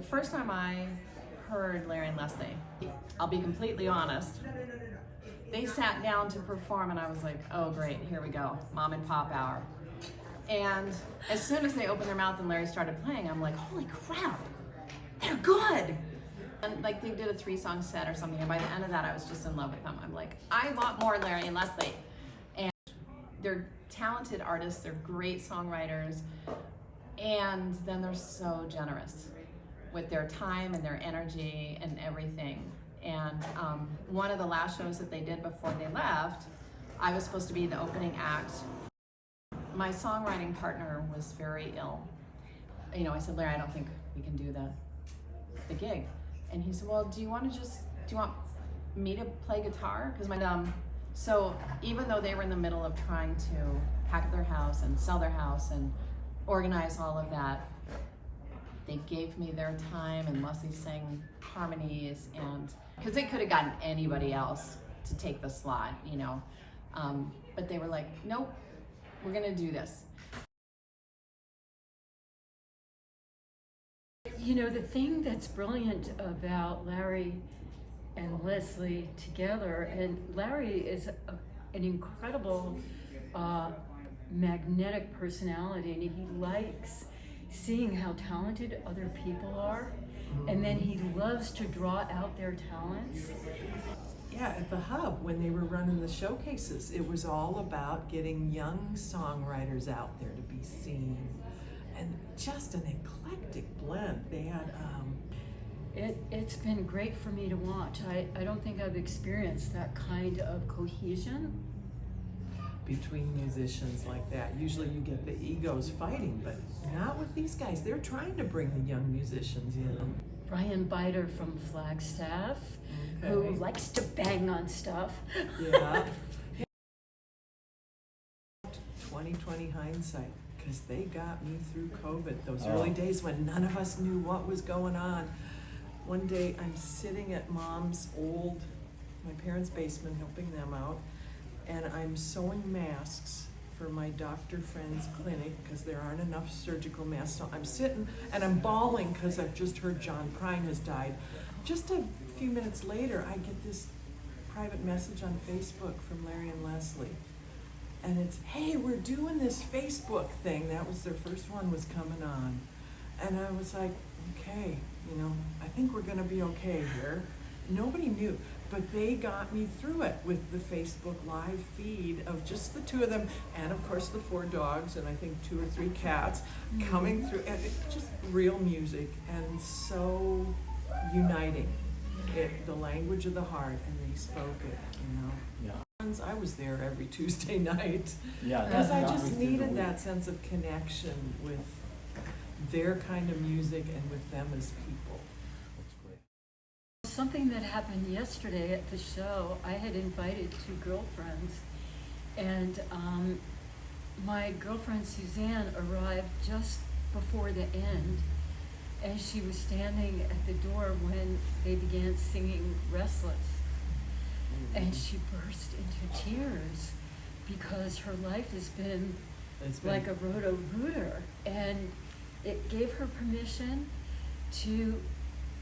first time I heard Larry and Leslie, I'll be completely honest, they sat down to perform and I was like, oh great, here we go, mom and pop hour. And as soon as they opened their mouth and Larry started playing, I'm like, holy crap, they're good. And like they did a 3-song set or something, and by the end of that I was just in love with them. I'm like, I want more Larry and Leslie. And they're talented artists, they're great songwriters, and then they're so generous with their time and their energy and everything. And one of the last shows that they did before they left, I was supposed to be the opening act. My songwriting partner was very ill. You know, I said, Larry, I don't think we can do the gig. And he said, well, do you want me to play guitar? Because so even though they were in the middle of trying to pack up their house and sell their house and organize all of that, they gave me their time, and Leslie sang harmonies, and because they could have gotten anybody else to take the slot, you know, but they were like, nope, we're gonna do this. You know, the thing that's brilliant about Larry and Leslie together, and Larry is an incredible magnetic personality, and he likes seeing how talented other people are, and then he loves to draw out their talents. Yeah, at the Hub, when they were running the showcases, it was all about getting young songwriters out there to be seen, and just an eclectic blend. They had It's been great for me to watch. I don't think I've experienced that kind of cohesion between musicians like that. Usually you get the egos fighting, but not with these guys. They're trying to bring the young musicians in. Brian Biter from Flagstaff, who likes to bang on stuff. Yeah. 20/20 hindsight, because they got me through COVID, those early days when none of us knew what was going on. One day I'm sitting at my parents' basement, helping them out, and I'm sewing masks for my doctor friend's clinic because there aren't enough surgical masks. So I'm sitting and I'm bawling because I've just heard John Prine has died. Just a few minutes later, I get this private message on Facebook from Larry and Leslie. And it's, hey, we're doing this Facebook thing. That was their first one, was coming on. And I was like, okay, you know, I think we're gonna be okay here. Nobody knew, but they got me through it with the Facebook live feed of just the two of them, and of course the 4 dogs, and I think 2 or 3 cats coming through, and it's just real music, and so uniting. The language of the heart, and they spoke it, you know. Yeah. I was there every Tuesday night. Yeah, because I just needed that sense of connection with their kind of music and with them as people. That's great. Something that happened yesterday at the show, I had invited 2 girlfriends, and my girlfriend Suzanne arrived just before the end, and she was standing at the door when they began singing Restless. And she burst into tears because her life has been like a roto-rooter, and it gave her permission to,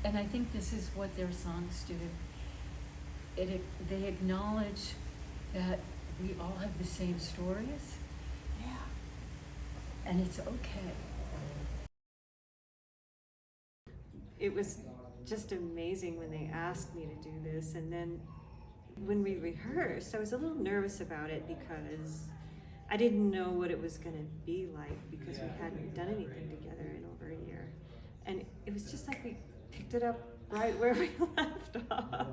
and I think this is what their songs do, they acknowledge that we all have the same stories, and it's okay. It was just amazing when they asked me to do this, and then when we rehearsed, I was a little nervous about it because I didn't know what it was going to be like, because we hadn't done anything together in over a year. And it was just like we picked it up right where we left off.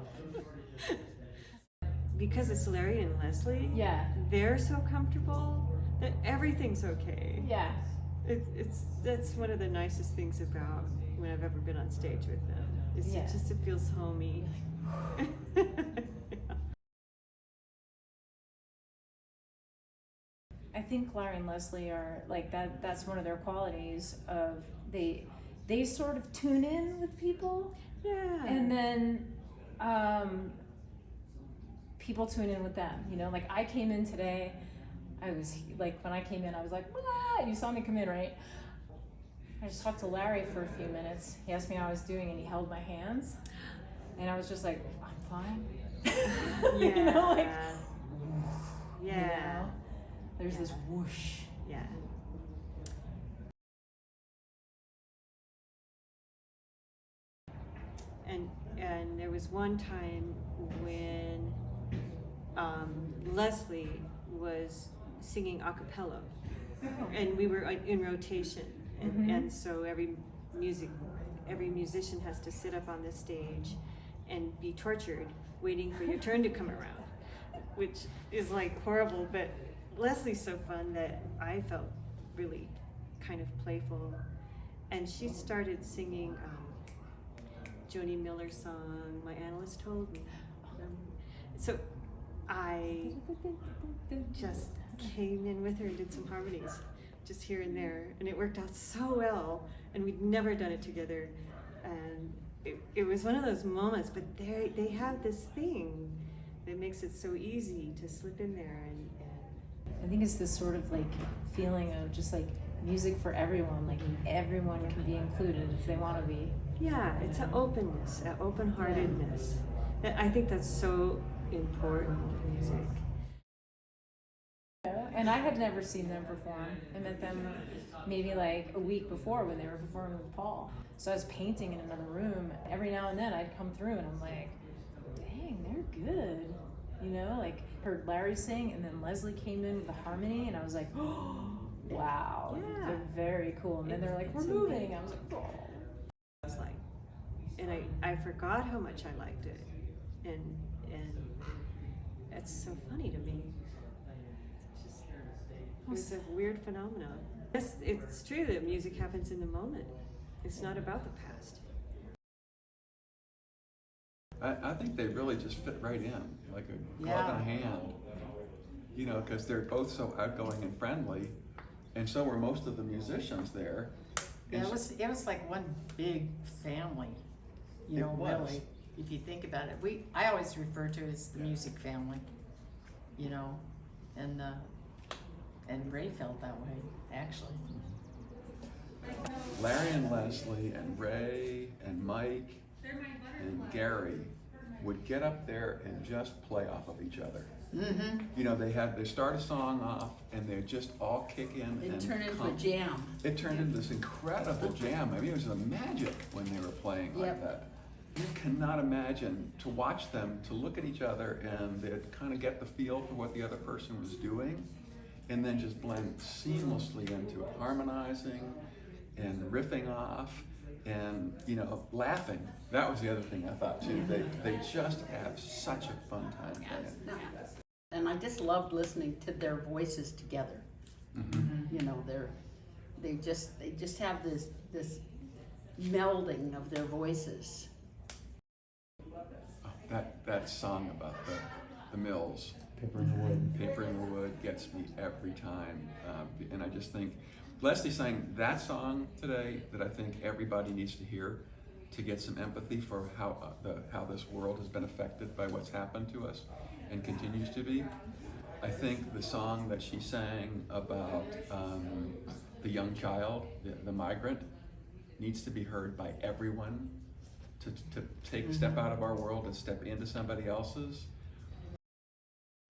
Because it's Larry and Leslie, they're so comfortable that everything's okay. Yeah. That's one of the nicest things about when I've ever been on stage with them. It feels homey. I think Larry and Leslie are like that. That's one of their qualities of they sort of tune in with people. Yeah. And then people tune in with them. You know, like I came in today. I was like, when I came in, I was like, "Wah!" You saw me come in, right? I just talked to Larry for a few minutes. He asked me how I was doing, and he held my hands, and I was just like, I'm fine. Yeah. You know, like, Yeah. you know, there's Yeah. this whoosh. Yeah. And there was one time when Leslie was singing a cappella, and we were in rotation, and so every musician has to sit up on the stage and be tortured waiting for your turn to come around, which is like horrible, but Leslie's so fun that I felt really kind of playful, and she started singing Joni Miller's song, My Analyst Told Me. So I just came in with her and did some harmonies, just here and there, and it worked out so well, and we'd never done it together, and it was one of those moments, but they have this thing that makes it so easy to slip in there, and I think it's this sort of like feeling of just like music for everyone, like everyone can be included if they want to be. yeah, it's an openness, an open-heartedness. I think that's so important with music. And I had never seen them perform. I met them maybe like a week before when they were performing with Paul. So I was painting in another room. Every now and then I'd come through and I'm like, dang, they're good. You know, like heard Larry sing, and then Leslie came in with the harmony, and I was like, oh, wow, Yeah. they're very cool. And then they're like, we're It's moving. amazing. I was like, oh. It's like, and I forgot how much I liked it, and it's so funny to me. It's a weird phenomenon. Yes, it's true that music happens in the moment. It's not about the past. I think they really just fit right in, like a glove and a hand. You know, because they're both so outgoing and friendly, and so were most of the musicians there. Yeah, And it was like one big family, you It know, was. really, if you think about it. I always refer to it as the music family, you know, and Ray felt that way, actually. Larry and Leslie and Ray and Mike and Gary would get up there and just play off of each other. Mm-hmm. You know, they start a song off and they just all kick in It and turned into a come. jam. It turned into this incredible jam. I mean, it was a magic when they were playing like Yep. that. You cannot imagine to watch them, to look at each other, and they'd kind of get the feel for what the other person was doing, and then just blend seamlessly into it, harmonizing and riffing off, and you know, laughing. That was the other thing I thought too. They just have such a fun time playing. And I just loved listening to their voices together. Mm-hmm. You know, they just have this melding of their voices. Oh, that song about the mills, Paper in the Wood. Paper in the Wood, gets me every time, and I just think Leslie sang that song today that I think everybody needs to hear to get some empathy for how this world has been affected by what's happened to us and continues to be. I think the song that she sang about the young child, the migrant, needs to be heard by everyone to take a step out of our world and step into somebody else's.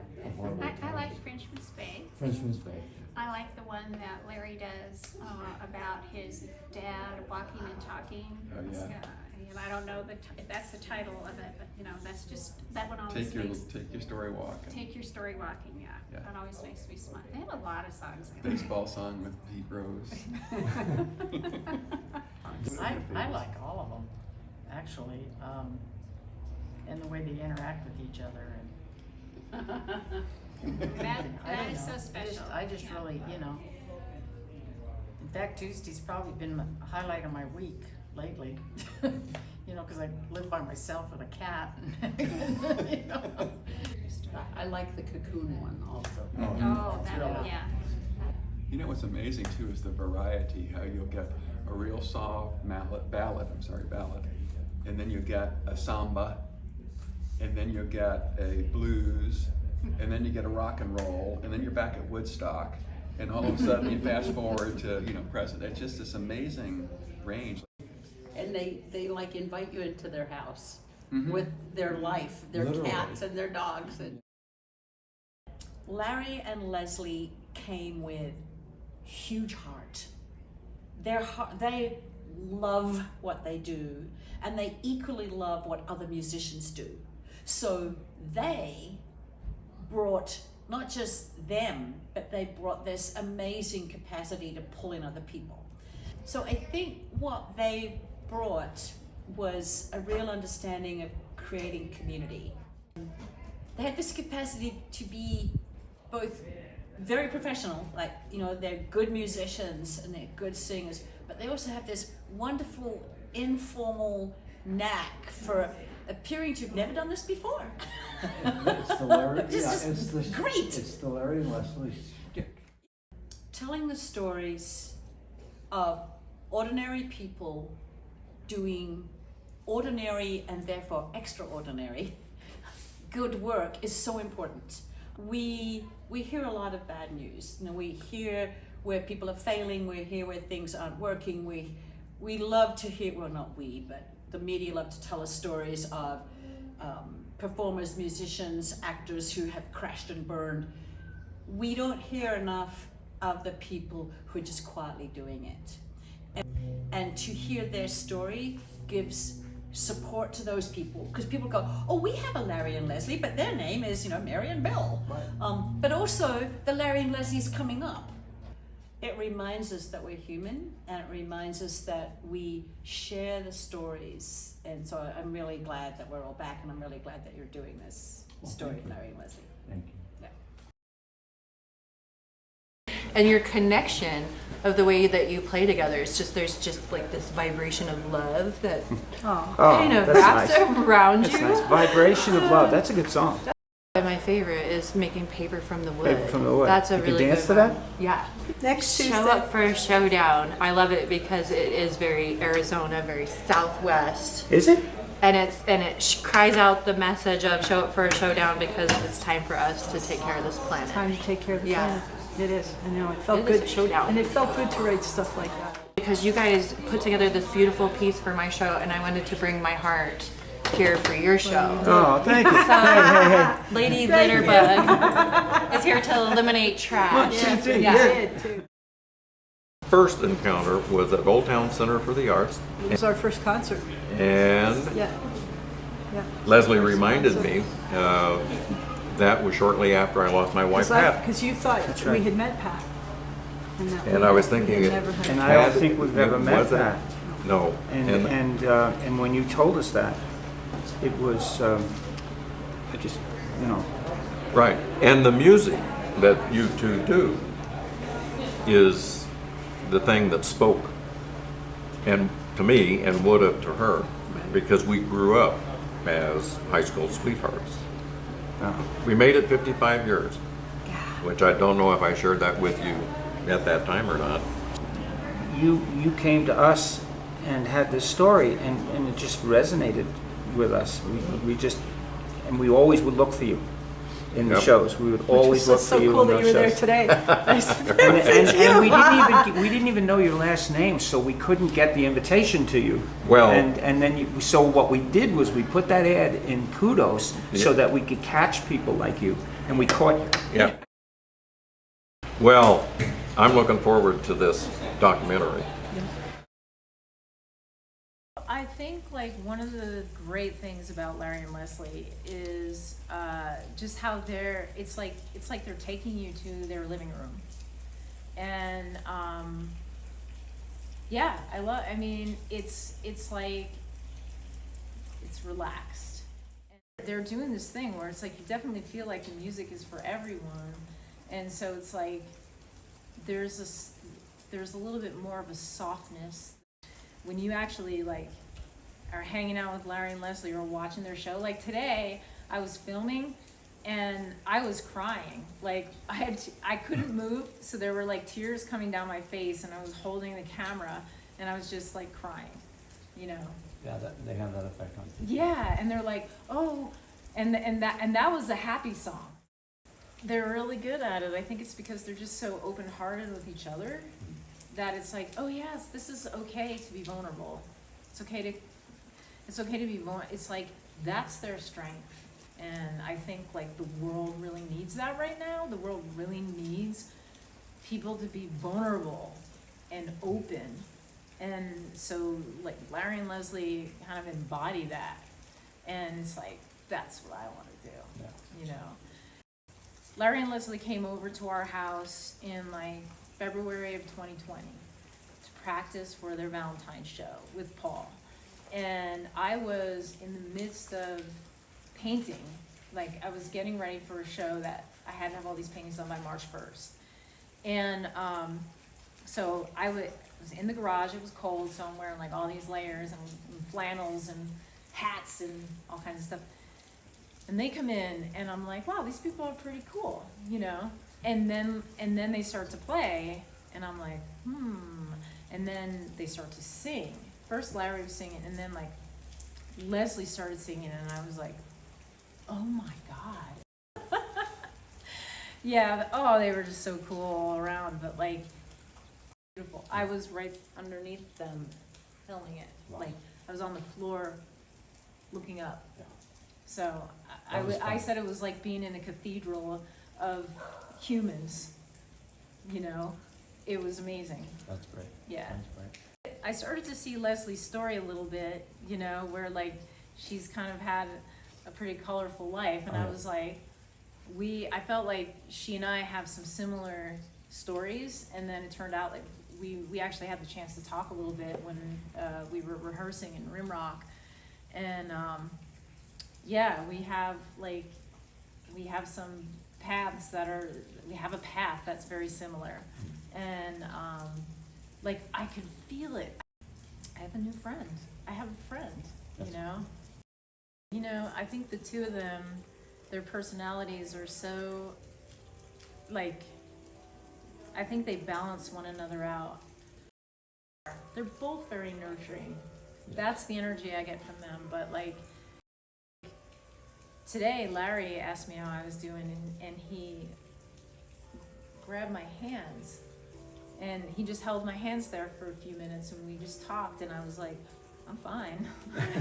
Mm-hmm. I like Frenchman's Bay. Frenchman's Bay. I like the one that Larry does about his dad walking and talking. Oh, yeah. And I don't know if that's the title of it, but you know, that's just, that one always Take makes, your story walking. Take Your Story Walking, yeah. Yeah. That always makes me smile. They have a lot of songs. I like. Baseball song with Pete Rose. I like all of them, actually, and the way they interact with each other. And That I don't is know. so special. I just yeah. really, you know. In fact, Tuesday's probably been the highlight of my week lately. You know, because I live by myself with a cat. You know. I like the Cocoon one also. Oh, that really- one, yeah. You know what's amazing too is the variety, how you'll get a real soft ballad, and then you get a samba, and then you get a blues, and then you get a rock and roll, and then you're back at Woodstock, and all of a sudden you fast forward to, present. It's just this amazing range. And they like invite you into their house Mhm. with their life, their Literally. cats and their dogs. And Larry and Leslie came with huge heart. They love what they do, and they equally love what other musicians do. So they brought not just them, but they brought this amazing capacity to pull in other people. So I think what they brought was a real understanding of creating community. They had this capacity to be both very professional, like, they're good musicians and they're good singers, but they also have this wonderful informal knack for appearing to have never done this before. It's the Larry, Just it's the great. It's the Larry and Leslie stick. Telling the stories of ordinary people doing ordinary and therefore extraordinary good work is so important. We hear a lot of bad news. We hear where people are failing. We hear where things aren't working. We love to hear, well, not we, but the media love to tell us stories of performers, musicians, actors who have crashed and burned. We don't hear enough of the people who are just quietly doing it. And to hear their story gives support to those people, because people go, oh, we have a Larry and Leslie, but their name is, Mary and Bill. Right. But also the Larry and Leslie's coming up. It reminds us that we're human, and it reminds us that we share the stories. And so I'm really glad that we're all back, and I'm really glad that you're doing this story of Larry and Leslie. Thank you. And your connection of the way that you play together is just, there's just like this vibration of love that kind of that's wraps nice. around That's you. nice. Vibration of love. That's a good song. My favorite is making paper from the wood. Paper from the wood. That's a You can really dance good to that? one. Yeah. Next Tuesday. Show up for a showdown. I love it because it is very Arizona, very Southwest. Is it? And it cries out the message of show up for a showdown because it's time for us to take care of this planet. Time to take care of the Yeah. planet. It is. I know. It felt It good. is a showdown. And it felt good to write stuff like that. Because you guys put together this beautiful piece for my show, and I wanted to bring my heart here for your show. Oh, thank you. So, Hey. Lady Litterbug is here to eliminate trash. Yeah. First encounter was at Old Town Center for the Arts, It was our first concert. and Yeah. Leslie reminded me that was shortly after I lost my wife, Pat. Because you thought That's we right. had met Pat. And I was thinking we it- had never had And Pat. I don't think we've ever met Was it? that. No. And when you told us that, it was, I just, Right. And the music that you two do is the thing that spoke, and to me, and would have to her, because we grew up as high school sweethearts. We made it 55 years, which I don't know if I shared that with you at that time or not. you came to us and had this story, and it just resonated with us. We always would look for you in the Yep. shows. We would always look for so you cool in that those you were there shows. today. And we didn't even know your last name, so we couldn't get the invitation to you. Well- and then so what we did was we put that ad in Kudos so Yeah. that we could catch people like you, and we caught you. Yeah. Well, I'm looking forward to this documentary. I think like one of the great things about Larry and Leslie is just how it's like they're taking you to their living room, and yeah, I mean it's like it's relaxed. And they're doing this thing where it's like you definitely feel like the music is for everyone, and so it's like there's a little bit more of a softness when you actually like are hanging out with Larry and Leslie or watching their show. Like today, I was filming and I was crying. Like I couldn't move, so there were like tears coming down my face, and I was holding the camera and I was just like crying, Yeah, they have that effect on people. Yeah, and they're like, oh, and that was a happy song. they're really good at it. I think it's because they're just so open-hearted with each other that it's like, oh yes, this is okay to be vulnerable. It's okay to be vulnerable. It's like, that's their strength. And I think like the world really needs that right now. The world really needs people to be vulnerable and open. And so like Larry and Leslie kind of embody that. And it's like, that's what I want to do, you know. Larry and Leslie came over to our house in like February of 2020 to practice for their Valentine's show with Paul. And I was in the midst of painting. Like I was getting ready for a show that I had to have all these paintings done by March 1st. And so I was in the garage, it was cold, so I'm wearing like all these layers and flannels and hats and all kinds of stuff. And they come in and I'm like, wow, these people are pretty cool, you know? And then they start to play and I'm like, and then they start to sing. First Larry was singing and then like Leslie started singing and I was like, oh my God. Yeah, oh, they were just so cool all around, but like, beautiful. I was right underneath them filming it. Wow. Like, I was on the floor looking up. Yeah. So I I said it was like being in a cathedral of humans, you know? It was amazing. That's great. Yeah. That's great. I started to see Leslie's story a little bit, you know, where like she's kind of had a pretty colorful life. And I was like, I felt like she and I have some similar stories. And then it turned out like we actually had the chance to talk a little bit when we were rehearsing in Rimrock. And yeah, we have some paths we have a path that's very similar. And like I could feel it. I have a new friend. I have a friend, you know? You know, I think the two of them, their personalities are so, like, I think they balance one another out. They're both very nurturing. That's the energy I get from them. But like, today Larry asked me how I was doing and he grabbed my hands. And he just held my hands there for a few minutes and we just talked and I was like, I'm fine.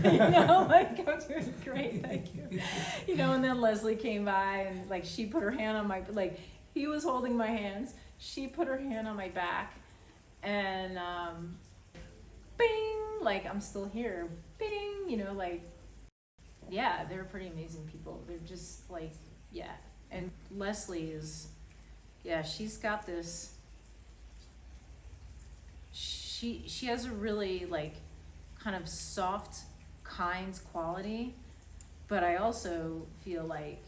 You know, like I'm doing great, thank you. You know, and then Leslie came by and like she put her hand on my, like he was holding my hands. She put her hand on my back and bing, like I'm still here, bing, you know, like, yeah, they're pretty amazing people. They're just like, yeah. And Leslie is, yeah, she's got this, she has a really like kind of soft, kind quality, but I also feel like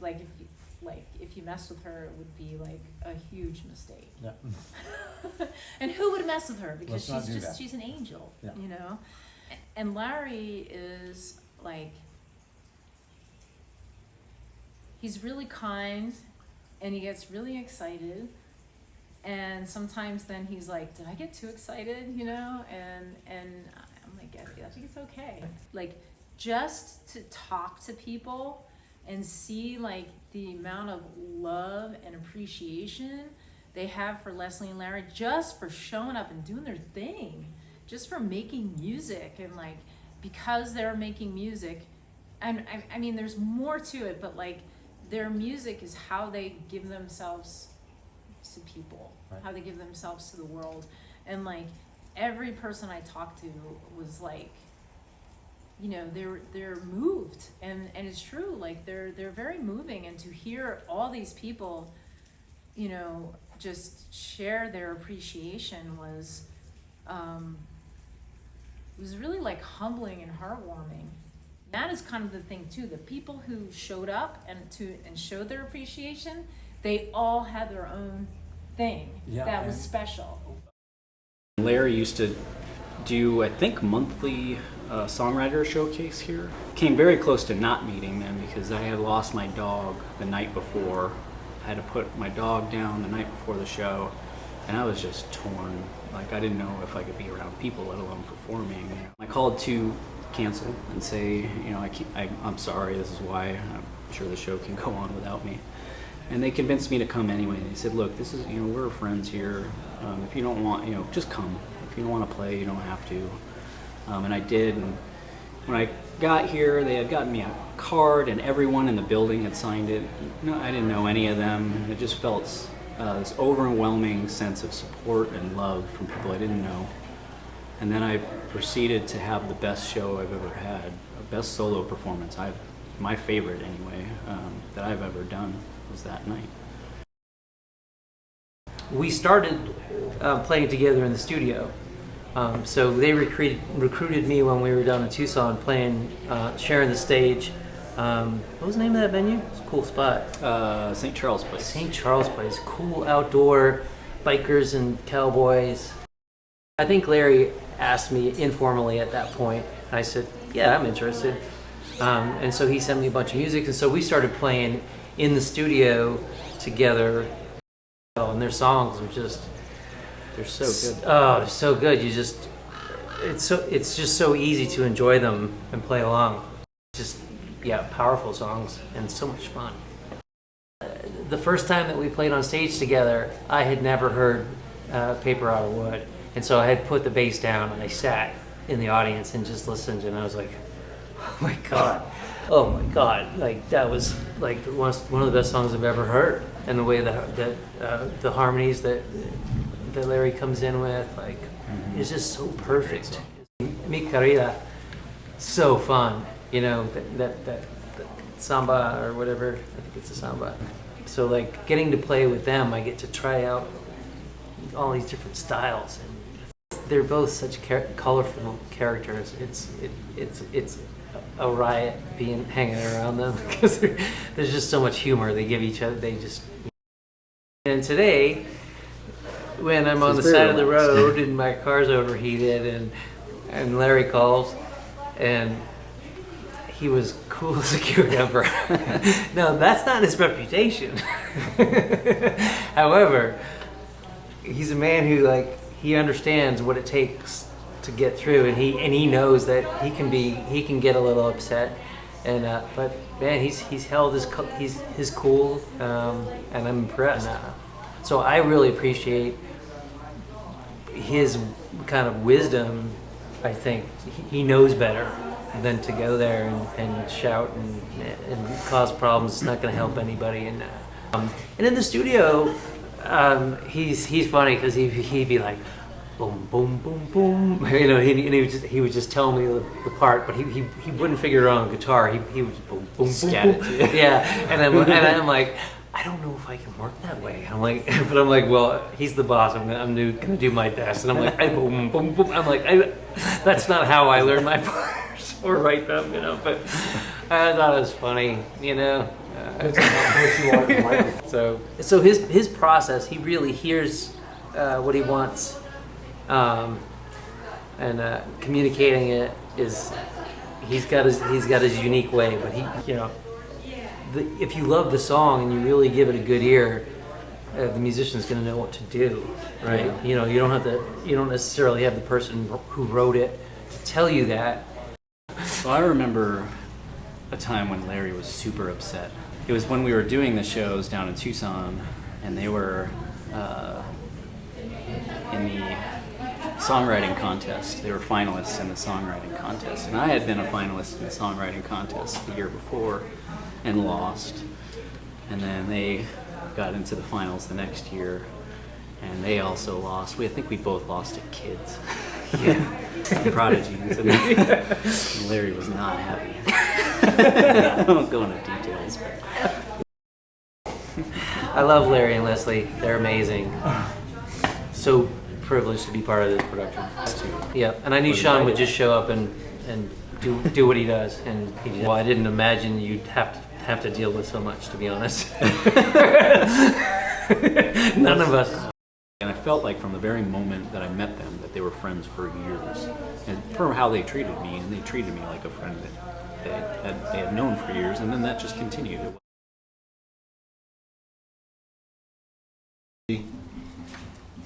if you mess with her, it would be like a huge mistake. Yeah. And who would mess with her? Because Let's not do that. she's an angel, Yeah. you know? And Larry is like, he's really kind and he gets really excited. And sometimes then he's like, did I get too excited, you know? And I'm like, I think it's okay. Like, just to talk to people and see like the amount of love and appreciation they have for Leslie and Larry just for showing up and doing their thing, just for making music and like, because they're making music. And I mean, there's more to it, but like their music is how they give themselves to people, right. How they give themselves to the world. And like every person I talked to was like, you know, they're moved, and it's true, like they're very moving. And to hear all these people, you know, just share their appreciation was really like humbling and heartwarming. That is kind of the thing too. The people who showed up and showed their appreciation, they all had their own thing that was special. Larry used to do, I think, monthly songwriter showcase here. Came very close to not meeting them because I had lost my dog the night before. I had to put my dog down the night before the show, and I was just torn. Like, I didn't know if I could be around people, let alone performing. I called to cancel and say, you know, I'm sorry, this is why. I'm sure the show can go on without me. And they convinced me to come anyway. They said, look, this is, we're friends here. If you don't want, just come. If you don't want to play, you don't have to. And I did. And when I got here, they had gotten me a card, and everyone in the building had signed it. No, I didn't know any of them. It just felt this overwhelming sense of support and love from people I didn't know. And then I proceeded to have the best show I've ever had, best solo performance, my favorite anyway, that I've ever done was that night. We started playing together in the studio. So they recruited me when we were down in Tucson playing, sharing the stage. What was the name of that venue? It's a cool spot. St. Charles Place. St. Charles Place. Cool outdoor bikers and cowboys. I think Larry asked me informally at that point. I said, yeah, I'm interested. And so he sent me a bunch of music. And so we started playing in the studio together. And their songs are just... They're so good. Oh, they're so good. It's just so easy to enjoy them and play along. Just, yeah, powerful songs and so much fun. The first time that we played on stage together, I had never heard Paper Out of Wood. And so I had put the bass down and I sat in the audience and just listened, and I was like, oh my God, like that was like one of the best songs I've ever heard. And the way that the harmonies that Larry comes in with, like, is just so perfect. Mi Querida, so fun, that samba or whatever, I think it's a samba. So like getting to play with them, I get to try out all these different styles, and they're both such colorful characters. It's a riot hanging around them because there's just so much humor they give each other. And today, when I'm on the side of the road and my car's overheated and Larry calls, and he was cool as a cucumber. No, that's not his reputation. However, he's a man who he understands what it takes to get through, and he knows that he can get a little upset, and but man, he's held his cool, and I'm impressed. So I really appreciate his kind of wisdom. I think he knows better than to go there and shout and cause problems. It's not going to help anybody. And in the studio, he's funny because he'd be like, boom, boom, boom, boom. He would just tell me the part, but he wouldn't figure it out on guitar. He would just boom, boom, boom, boom. Yeah, and I'm like, I don't know if I can work that way. I'm like, well, he's the boss. I'm gonna do my best. And I'm like, boom, boom, boom. I'm like, that's not how I learn my parts or write them, But I thought it was funny, So his process, he really hears what he wants, and communicating it is he's got his unique way. But if you love the song and you really give it a good ear, the musician's going to know what to do, right? Yeah. You don't necessarily have the person who wrote it to tell you that. Well, I remember a time when Larry was super upset. It was when we were doing the shows down in Tucson, and they were in the songwriting contest. They were finalists in the songwriting contest, and I had been a finalist in the songwriting contest the year before and lost. And then they got into the finals the next year, and they also lost. I think we both lost to kids. Yeah. Prodigies. And Larry was not happy. I won't go into details. I love Larry and Leslie. They're amazing. So privileged to be part of this production. Yeah, and I knew Sean would just show up and do what he does, and I didn't imagine you'd have to deal with so much, to be honest. None of us. And I felt like from the very moment that I met them that they were friends for years, and for how they treated me, and they treated me like a friend that they had known for years, and then that just continued. The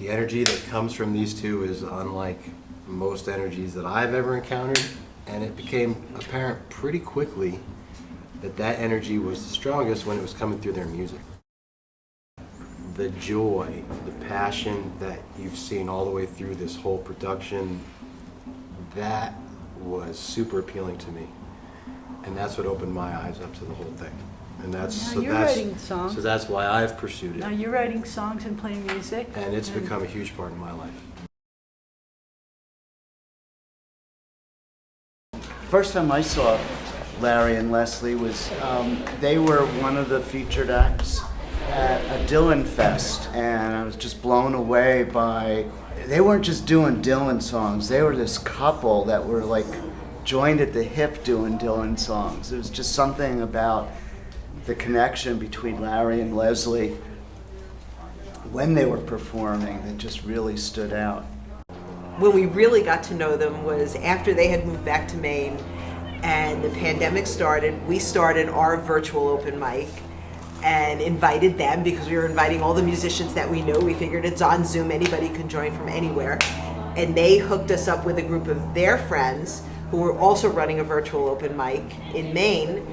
energy that comes from these two is unlike most energies that I've ever encountered, and it became apparent pretty quickly that energy was the strongest when it was coming through their music. the joy, the passion that you've seen all the way through this whole production, that was super appealing to me. And that's what opened my eyes up to the whole thing. And that's Now you're writing songs. so that's why I've pursued Now it. you're writing songs and playing music. And it's become a huge part of my life. First time I saw Larry and Leslie was, they were one of the featured acts at a Dylan Fest, and I was just blown away by, they weren't just doing Dylan songs, they were this couple that were like joined at the hip doing Dylan songs. There was just something about the connection between Larry and Leslie when they were performing that just really stood out. When we really got to know them was after they had moved back to Maine and the pandemic started. We started our virtual open mic and invited them because we were inviting all the musicians that we knew. We figured it's on Zoom, anybody can join from anywhere. And they hooked us up with a group of their friends who were also running a virtual open mic in Maine.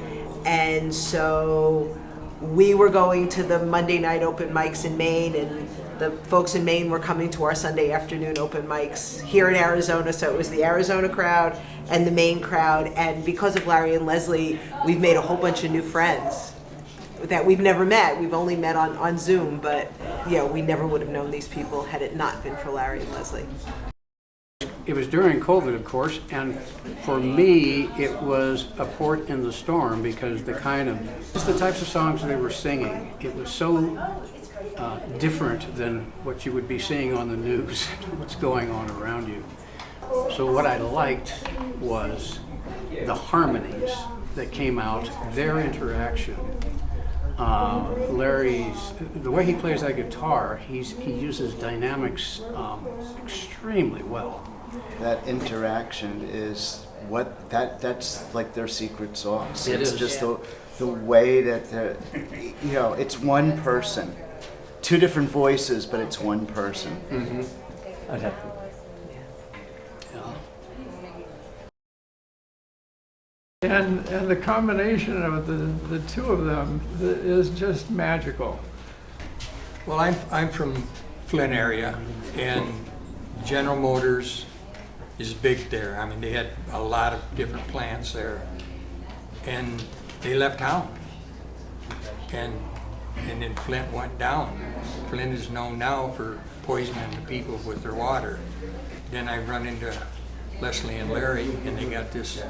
And so we were going to the Monday night open mics in Maine, and the folks in Maine were coming to our Sunday afternoon open mics here in Arizona. So it was the Arizona crowd and the Maine crowd. And because of Larry and Leslie, we've made a whole bunch of new friends that we've never met. We've only met on Zoom, but we never would have known these people had it not been for Larry and Leslie. It was during COVID, of course, and for me, it was a port in the storm because just the types of songs they were singing, it was so different than what you would be seeing on the news, what's going on around you. So what I liked was the harmonies that came out, their interaction. The way he plays that guitar, he uses dynamics extremely well. That interaction is that's like their secret sauce. It It's is. just the way that it's one person, two different voices, but it's one person. Mm-hmm. I'd have And the combination of the two of them is just magical. Well, I'm from Flint area, and General Motors is big there. I mean, they had a lot of different plants there, and they left town, and then Flint went down. Flint is known now for poisoning the people with their water. Then I run into Leslie and Larry, and they got this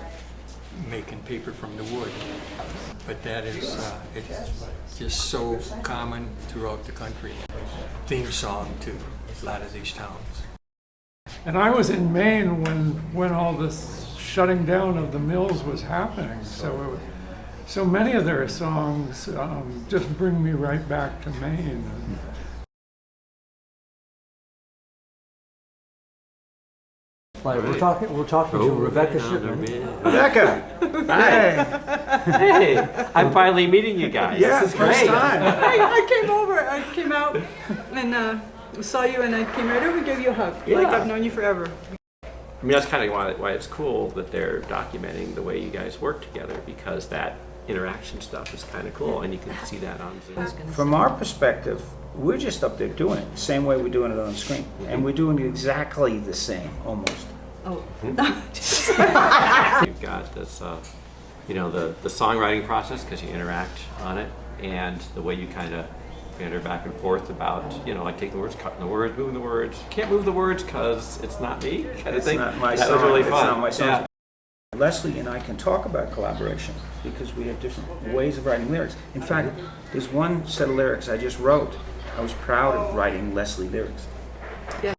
making paper from the wood. But that is it's just so common throughout the country. Theme song to a lot of these towns. And I was in Maine when all this shutting down of the mills was happening. So many of their songs just bring me right back to Maine. Like we're talking to Rebecca Shipman. Rebecca! Hi! Hey, I'm finally meeting you guys. Yeah, this is first great. time. I came out and saw you, and I came right over and gave you a hug. Yeah. Like I've known you forever. I mean, that's kind of why it's cool that they're documenting the way you guys work together, because that interaction stuff is kind of cool, and you can see that on Zoom. From our perspective, we're just up there doing it the same way we're doing it on screen. And we're doing it exactly the same, almost. Oh. You've got this, the songwriting process, because you interact on it, and the way you kind of banter back and forth about, like taking the words, cutting the words, moving the words. Can't move the words because it's not me kind of thing. Not my that song. was really It's fun. not my song. Yeah. Leslie and I can talk about collaboration because we have different ways of writing lyrics. In fact, there's one set of lyrics I just wrote. I was proud of writing Leslie lyrics. Yeah.